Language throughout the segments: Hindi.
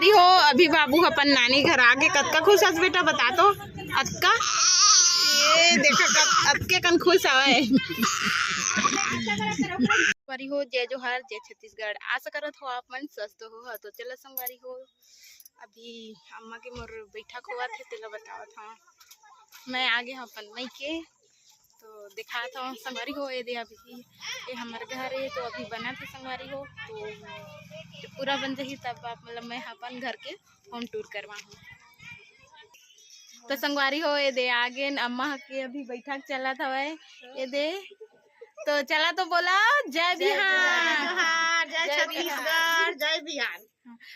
संगवारी हो अभी बाबू अपन नानी घर आगे कतका खुश हस बेटा बता तो अतका ये देखा अतके कन खुश हवे संगवारी हो जय जोहार जय छत्तीसगढ़ आशा करत हो आप मन स्वस्थ हो तो चलो संगवारी हो अभी अम्मा के मोर बैठक हुआ थे तेला बतावत हूँ मैं आगे हूँ अपन मई के तो दिखा था संगवारी हो ये दे अभी ये हमारे घर है तो अभी बना था संगवारी हो तो जब पूरा बन जाही तब आप मतलब मैं अपन घर के होम टूर करवा हूँ तो संगवारी हो ये दे आगे अम्मा के अभी बैठक चला था ये दे तो चला तो बोला जय बिहार जय छत्तीसगढ़ जय बिहार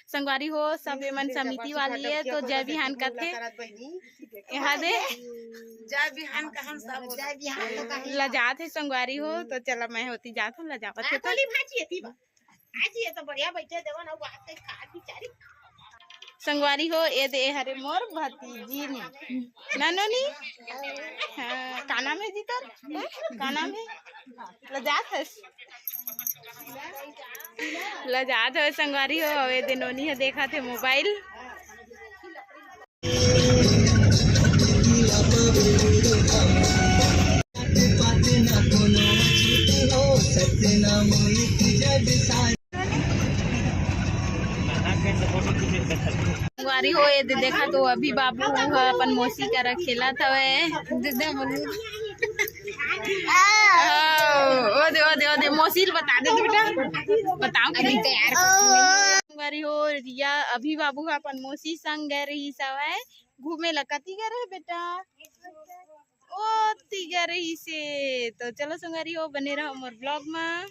संगवारी हो सब मन समिति वाली है तो जय बिहान कथे यहाँ दे जय बिहान कहन सब जय बिहान लजात है संगवारी हो तो चला मैं होती जात हूँ लजावत है तो भाजी है आज ये तो बढ़िया बैठे देवा ना बात के खा बिचारी संगवारी हो ये दे हरे मोर भतीजी ने नानोनी हाँ का नाम है जी तर का नाम है लजात है संगवारी हो ये दे नोनी है देखा थे मोबाइल संगवारी हो ये देखा तो अभी बाबू अपन मौसी का खेला था ओ दे मौसी बता दे बेटा बताओ संगवारी हो रिया अभी बाबू अपन मौसी संग गए रही सवाए घूमे ला कती गए रहे बेटा ओ ती गए रही से तो चलो संगवारी हो बने रहो मोर ब्लॉग में